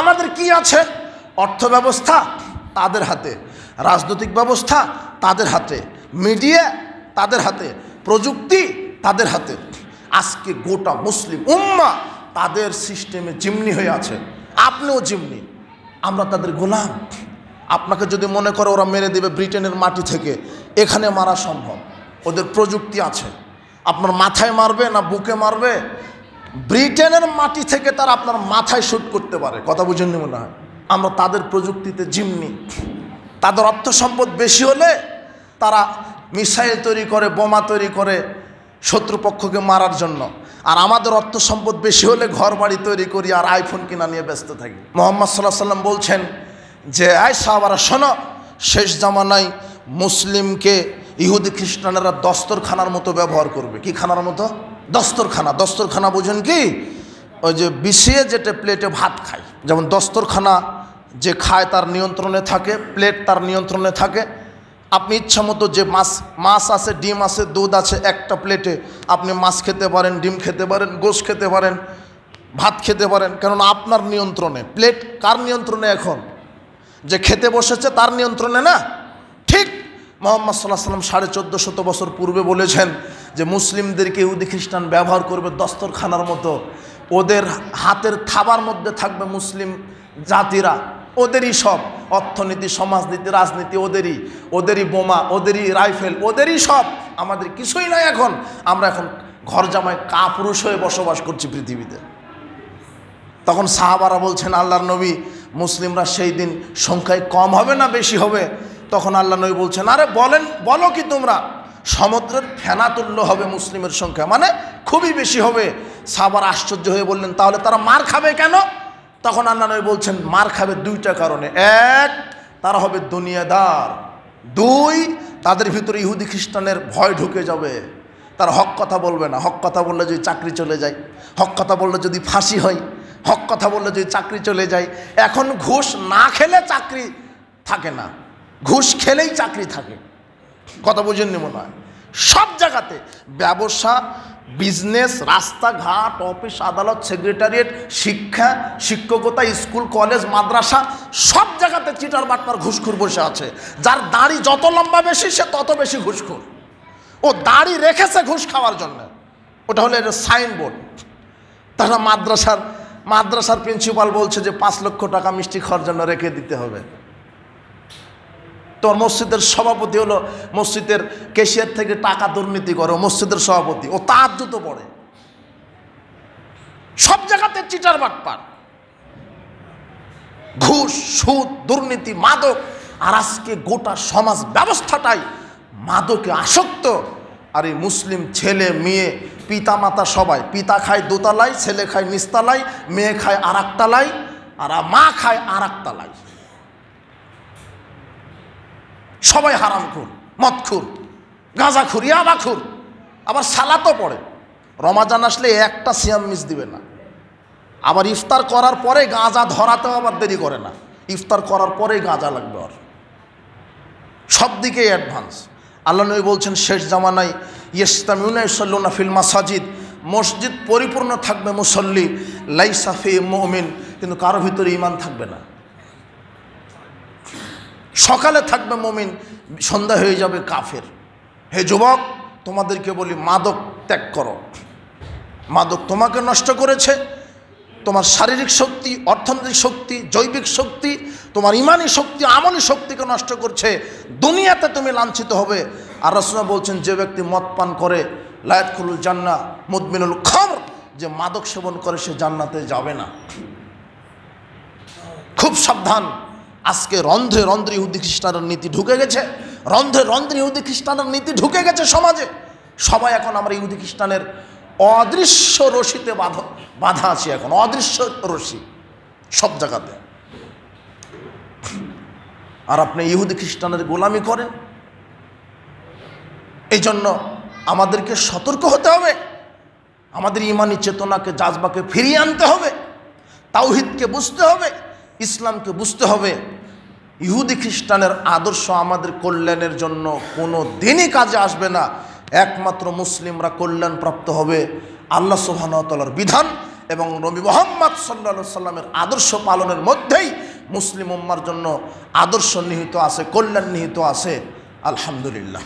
আমাদের কি আছে? অর্থ ব্যবস্থা তাদের হাতে, রাজনৈতিক ব্যবস্থা তাদের হাতে, মিডিয়া তাদের হাতে, প্রযুক্তি তাদের হাতে। আজকে গোটা মুসলিম উম্মাহ তাদের সিস্টেমে জিম্মি হয়ে আছে। আপনিও জিম্মি, আমরা তাদের গোলাম। আপনাকে যদি মনে করে ওরা মেরে দেবে ব্রিটেনের মাটি থেকে, এখানে মারা সম্ভব। ওদের প্রযুক্তি আছে, আপনার মাথায় মারবে না বুকে মারবে, ব্রিটেনের মাটি থেকে তারা আপনার মাথায় শুট করতে পারে। কথা বুঝেননি মনে হয়? আমরা তাদের প্রযুক্তিতে জিম্মি। তাদের অর্থ সম্পদ বেশি হলে তারা মিসাইল তৈরি করে, বোমা তৈরি করে শত্রুপক্ষকে মারার জন্য। আর আমাদের অর্থ সম্পদ বেশি হলে ঘর বাড়ি তৈরি করি আর আইফোন কিনা নিয়ে ব্যস্ত থাকি। মুহাম্মদ সাল্লাল্লাহু আলাইহি ওয়াসাল্লাম বলছেন যে আয় সাহাবারা শোনো, শেষ জামানায় মুসলিমকে ইহুদি খ্রিস্টানেরা দস্তরখানার মতো ব্যবহার করবে। কি খানার মতো? দস্তরখানা। দস্তরখানা বুঝেন কি? ওই যে বিছিয়ে যেটা প্লেটে ভাত খায়, যেমন দস্তরখানা যে খায় তার নিয়ন্ত্রণে থাকে, প্লেট তার নিয়ন্ত্রণে থাকে। আপনি ইচ্ছা মতো যে মাছ আছে, ডিম আছে, দুধ আছে, একটা প্লেটে আপনি মাছ খেতে পারেন, ডিম খেতে পারেন, গোশত খেতে পারেন, ভাত খেতে পারেন, কেননা আপনার নিয়ন্ত্রণে। প্লেট কার নিয়ন্ত্রণে? এখন যে খেতে বসেছে তার নিয়ন্ত্রণে না? ঠিক মুহাম্মদ সাল্লাল্লাহু আলাইহি ওয়াসাল্লাম 1450 বছর পূর্বে বলেছেন যে মুসলিমদেরকে ইহুদি খ্রিস্টান ব্যবহার করবে দস্তরখানার মতো। ওদের হাতের থাবার মধ্যে থাকবে মুসলিম জাতিরা, ওদেরই সব অর্থনীতি, সমাজনীতি, রাজনীতি ওদেরই বোমা, ওদেরই রাইফেল, ওদেরই সব। আমাদের কিছুই নাই। এখন আমরা এখন ঘর জামাই কাপুরুষ হয়ে বসবাস করছি পৃথিবীতে। তখন সাহাবারা বলছেন আল্লাহর নবী, মুসলিমরা সেই দিন সংখ্যায় কম হবে না বেশি হবে? তখন আল্লাহ নবী বলছেন, আরে বলো কি তোমরা? সমুদ্রের ফেনা তুল্য হবে মুসলিমের সংখ্যা, মানে খুবই বেশি হবে। সাহাবারা আশ্চর্য হয়ে বললেন, তাহলে তারা মার খাবে কেন? তখন আল্লাহ নবী বলছেন, মার খাবে দুইটা কারণে। এক, তারা হবে দুনিয়াদার। দুই, তাদের ভিতরে ইহুদি খ্রিস্টানের ভয় ঢুকে যাবে। তারা হক কথা বলবে না। হক কথা বললে যদি চাকরি চলে যায়, হক কথা বললে যদি ফাঁসি হয়, হক কথা বললে যদি চাকরি চলে যায়। এখন ঘুষ না খেলে চাকরি থাকে না, ঘুষ খেলেই চাকরি থাকে। কথা বুঝেননি মনে হয়? সব জায়গাতে ব্যবসা, বিজনেস, রাস্তাঘাট, অফিস আদালত, সেক্রেটারিয়েট, শিক্ষা, শিক্ষকতা, স্কুল কলেজ মাদ্রাসা, সব জায়গাতে চিটার বাটপার ঘুষখোর বসে আছে। যার দাড়ি যত লম্বা বেশি সে তত বেশি ঘুষখোর। ও দাড়ি রেখেছে ঘুষ খাওয়ার জন্য, ওটা হলো এটা সাইনবোর্ড। তারা মাদ্রাসার প্রিন্সিপাল বলছে যে 5 লক্ষ টাকা মিষ্টি খাওয়ার জন্য রেখে দিতে হবে। তোর মসজিদের সভাপতি হলো মসজিদের ক্যাশিয়ার থেকে টাকা দুর্নীতি করে, মসজিদের সভাপতি, ও তাহাজ্জুদ পড়ে। সব জায়গাতে চিটার বাটপার, ঘুষ, সুদ, দুর্নীতি, মাদক। আর আজকে গোটা সমাজ ব্যবস্থাটাই মাদকে আসক্ত। আর এই মুসলিম ছেলে মেয়ে, পিতা মাতা সবাই, পিতা খায় দোতলায়, ছেলে খায় নিচতলায়, মেয়ে খায় আর একতলায়, আর মা খায় আর একতলায়। সবাই হারামখোর, মদখোর, গাঁজাখোর, ইয়াবাখোর। আবার সালাতও পড়ে। রমাজান আসলে একটা সিয়াম মিস দিবে না। আবার ইফতার করার পরে গাঁজা ধরাতেও আবার দেরি করে না। ইফতার করার পরেই গাঁজা লাগবে। আর সব দিকেই অ্যাডভান্স। আল্লাহ নবী বলছেন শেষ জামানায় ইস্তামিউনা ইউসাল্লুনা ফিল মাসাজিদ, মসজিদ পরিপূর্ণ থাকবে মুসল্লি, লাইসা ফি মুমিন, কিন্তু কারো ভিতরে ঈমান থাকবে না। সকালে থাকবে মুমিন, সন্ধ্যা হয়ে যাবে কাফের। হে যুবক, তোমাদেরকে বলি মাদক ত্যাগ করো। মাদক তোমাকে নষ্ট করেছে, তোমার শারীরিক শক্তি, অর্থনৈতিক শক্তি, জৈবিক শক্তি, তোমার ইমানি শক্তি, আমলি শক্তিকে নষ্ট করছে। দুনিয়াতে তুমি লাঞ্ছিত হবে। আর রাসূল বলছেন যে ব্যক্তি মদ পান করে, লা ইয়াদখুলুল জান্নাহ মুদমিনুল খামর, যে মাদক সেবন করে সে জান্নাতে যাবে না। খুব সাবধান। আজকে রন্ধ্রে রন্ধ্রে ইহুদি খ্রিস্টানের নীতি ঢুকে গেছে। রন্ধ্রে রন্ধ্রে ইহুদি খ্রিস্টানের নীতি ঢুকে গেছে সমাজে। সবাই এখন আমরা ইহুদি খ্রিস্টানের অদৃশ্য রশিতে বাধা আছি। এখন অদৃশ্য রশি সব জায়গাতে। আর আপনি ইহুদি খ্রিস্টানের গোলামি করেন। এই জন্য আমাদেরকে সতর্ক হতে হবে। আমাদের ইমানি চেতনাকে, জাজবাকে ফিরিয়ে আনতে হবে। তাওহীদকে বুঝতে হবে, ইসলামকে বুঝতে হবে। ইহুদি খ্রিস্টানের আদর্শ আমাদের কল্যাণের জন্য কোনো দিনই কাজে আসবে না। একমাত্র মুসলিমরা কল্যাণপ্রাপ্ত হবে। আল্লাহ সুবহানাহু ওয়া তাআলার বিধান এবং নবী মুহাম্মদ সাল্লাল্লাহু আলাইহি সাল্লামের আদর্শ পালনের মধ্যেই মুসলিম উম্মার জন্য আদর্শ নিহিত আছে, কল্যাণ নিহিত আছে। আলহামদুলিল্লাহ,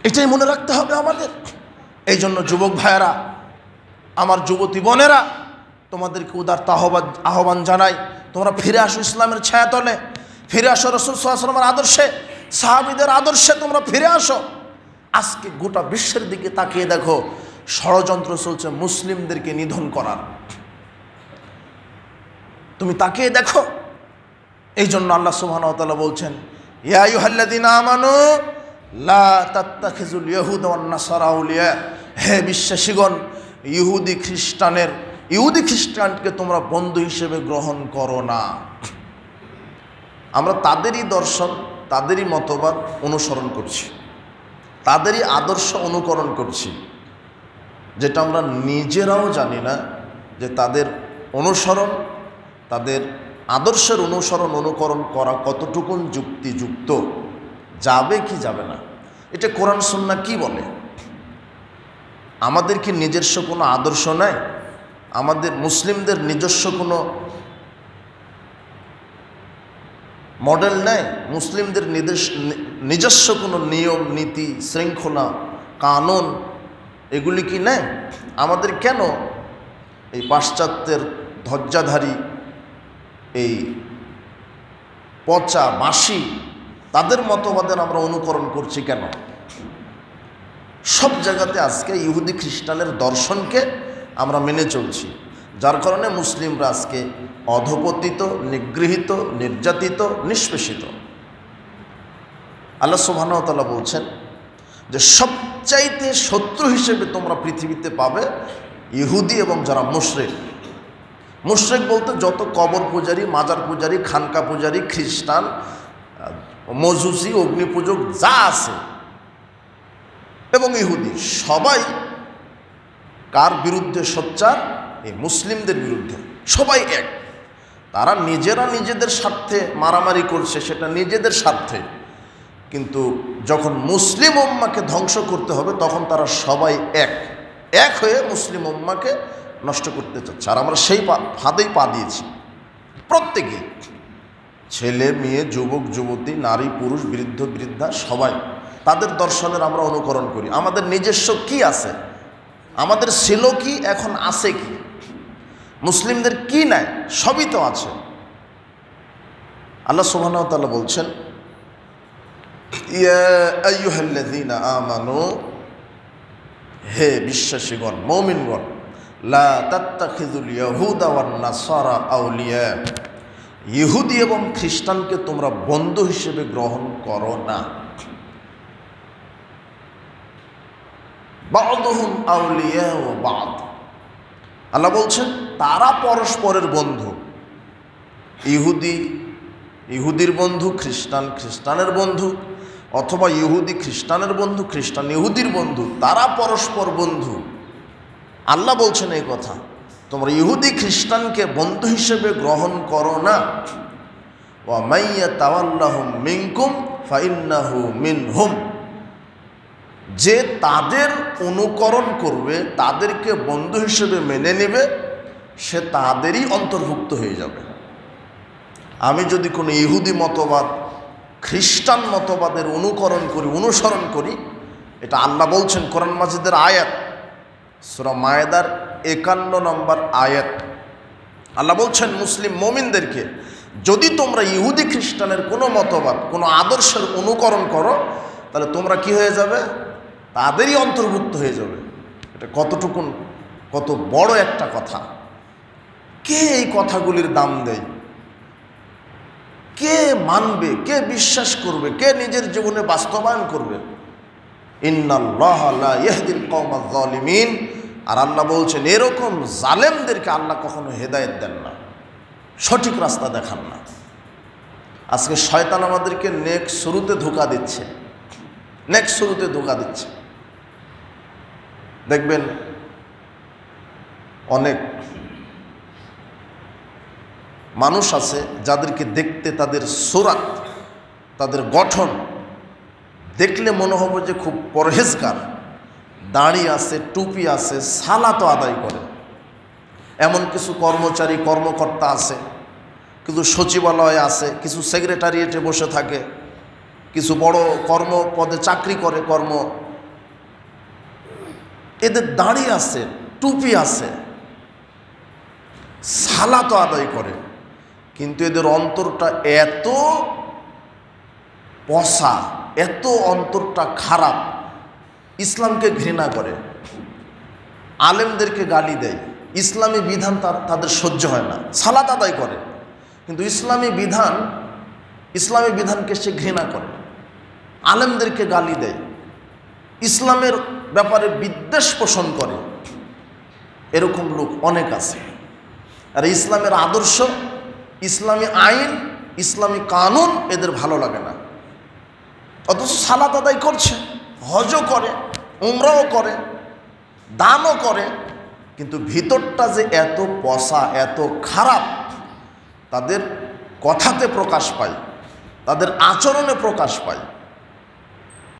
এটাই মনে রাখতে হবে আমাদের। এই জন্য যুবক ভাইয়েরা, আমার যুবতী বোনেরা, তোমাদেরকে উদারত আহ্বান জানাই, তোমরা ফিরে আসো ইসলামের ছায়াতলে, ফিরে আসো রাসূল সাল্লাল্লাহু আলাইহি ওয়াসাল্লামের আদর্শে, সাহাবীদের আদর্শে তোমরা ফিরে আসো। আজকে গোটা বিশ্বের দিকে তাকিয়ে দেখো, ষড়যন্ত্র চলছে মুসলিমদেরকে নিধন করার। তুমি তাকিয়ে দেখো। এই জন্য আল্লাহ সুবহানাহু ওয়া তাআলা বলছেন, ইয়া আইয়ুহাল্লাযীনা আমানু লা তাত্তাখিযুল ইয়াহুদা ওয়ান নাসারা আউলিয়া, হে বিশ্বাসীগণ, ইহুদি খ্রিস্টানকে তোমরা বন্ধু হিসেবে গ্রহণ করো না। আমরা তাদেরই দর্শন, তাদেরই মতবাদ অনুসরণ করছি, তাদেরই আদর্শ অনুকরণ করছি, যেটা আমরা নিজেরাও জানি না যে তাদের অনুসরণ, তাদের আদর্শের অনুকরণ করা কতটুকুন যুক্তিযুক্ত, যাবে কি যাবে না। এটা কোরআন সুন্নাহ কি বলে? আমাদের কি নিজস্ব কোনো আদর্শ নাই? আমাদের মুসলিমদের নিজস্ব কোনো মডেল নেই? মুসলিমদের নিজস্ব কোনো নিয়ম নীতি শৃঙ্খলা কানুন এগুলি কি নেই? আমাদের কেন এই পাশ্চাত্যের ধ্বজাধারী, এই পচা বাসি তাদের মতবাদের আমরা অনুকরণ করছি কেন? সব জায়গাতে আজকে ইহুদি খ্রিস্টানের দর্শনকে আমরা মেনে চলছি, যার কারণে মুসলিমরা আজকে অধপতিত, নিগৃহীত, নির্যাতিত, নিষ্পেষিত। আল্লাহ সুবহানাহু ওয়া তাআলা বলছেন যে সবচাইতে শত্রু হিসেবে তোমরা পৃথিবীতে পাবে ইহুদি এবং যারা মুশরিক। মুশরিক বলতে যত কবর পূজারী, মাজার পূজারী, খানকা পূজারী, খ্রিস্টান, মজুসি, অগ্নিপূজক যা আছে এবং ইহুদি, সবাই কার বিরুদ্ধে সোচ্চার? এই মুসলিমদের বিরুদ্ধে। সবাই এক। তারা নিজেরা নিজেদের স্বার্থে মারামারি করছে, সেটা নিজেদের স্বার্থে, কিন্তু যখন মুসলিম উম্মাকে ধ্বংস করতে হবে তখন তারা সবাই এক হয়ে মুসলিম উম্মাকে নষ্ট করতে চাচ্ছে। আর আমরা সেই ফাঁদেই পা দিয়েছি প্রত্যেকে, ছেলে মেয়ে, যুবক যুবতী, নারী পুরুষ, বৃদ্ধ বৃদ্ধা, সবাই তাদের দর্শনের আমরা অনুকরণ করি। আমাদের নিজস্ব কি আছে? আমাদের ছিল কি, এখন আছে কি? মুসলিমদের কি নাই? সবই তো আছে। আল্লাহ সুবহানাহু ওয়া তাআলা বলছেন, ইয়া আইয়ুহাল্লাযীনা আমানু, হে বিশ্বাসীগণ, মুমিনগণ, লা তাত্তাখিযুল ইয়াহুদা ওয়ান নাসারা আউলিয়া, ইহুদি এবং খ্রিস্টানকে তোমরা বন্ধু হিসেবে গ্রহণ করো না। বা'দুহুম আউলিয়া ওয়া বা'দ, আল্লাহ বলছেন তারা পরস্পরের বন্ধু। ইহুদির বন্ধু, খ্রিস্টান খ্রিস্টানের বন্ধু, অথবা ইহুদি খ্রিস্টানের বন্ধু, খ্রিস্টান ইহুদির বন্ধু, তারা পরস্পর বন্ধু। আল্লাহ বলছেন এই কথা, তোমরা ইহুদি খ্রিস্টানকে বন্ধু হিসেবে গ্রহণ করো না। ওয়া মাইয়া তাওয়াল্লাহুম মিনকুম ফাইন্নাহু মিনহুম, যে তাদের অনুকরণ করবে, তাদেরকে বন্ধু হিসেবে মেনে নেবে, সে তাদেরই অন্তর্ভুক্ত হয়ে যাবে। আমি যদি কোনো ইহুদি মতবাদ, খ্রিস্টান মতবাদের অনুসরণ করি, এটা আল্লাহ বলছেন কোরআন মাজিদের আয়াত, সূরা মায়েদার 51 নম্বর আয়াত। আল্লাহ বলছেন মুসলিম মুমিনদেরকে, যদি তোমরা ইহুদি খ্রিস্টানের কোনো মতবাদ, কোনো আদর্শের অনুকরণ করো, তাহলে তোমরা কি হয়ে যাবে? তাদেরই অন্তর্ভুক্ত হয়ে যাবে। এটা কত বড় একটা কথা। কে এই কথাগুলির দাম দেয়? কে মানবে? কে বিশ্বাস করবে? কে নিজের জীবনে বাস্তবায়ন করবে? ইন্নাল্লাহা লা ইয়াহদিল কওমাজ যালিমিন। আর আল্লাহ বলছেন এরকম জালেমদেরকে আল্লাহ কখনো হেদায়েত দেন না, সঠিক রাস্তা দেখান না। আজকে শয়তান আমাদেরকে নেক্সট শুরুতে ধোঁকা দিচ্ছে। দেখবেন অনেক মানুষ আছে যাদেরকে দেখতে, তাদের সুরাত, তাদের গঠন দেখলে মনে হবে যে খুব পরহেজগার, দাড়ি আছে, টুপি আছে, সালাতও আদায় করে, এমন কিছু কর্মচারী কর্মকর্তা আছে, কিছু সচিবালয়ে আছে, কিছু সেক্রেটারিয়েটে বসে থাকে, কিছু বড় কর্মপদে চাকরি করে, এদের দাড়ি আছে, টুপি আছে, সালাত আদায় করে, কিন্তু এদের অন্তরটা এত পচা, এত অন্তরটা খারাপ, ইসলামকে ঘৃণা করে, আলেমদেরকে গালি দেয়, ইসলামী বিধান তাদের সহ্য হয় না। সালাত আদায় করে কিন্তু ইসলামী বিধানকে সে ঘৃণা করে, আলেমদেরকে গালি দেয়, ইসলামের ব্যাপারে বিদ্বেষ পোষণ করে। এরকম লোক অনেক আছে। আর ইসলামের আদর্শ, ইসলামী আইন, ইসলামী কানুন এদের ভালো লাগে না, অথচ সালাত আদায় করছে, হজও করে, উমরাও করে, দানও করে, কিন্তু ভিতরটা যে এত পচা, এত খারাপ, তাদের কথাতে প্রকাশ পায়, তাদের আচরণে প্রকাশ পায়।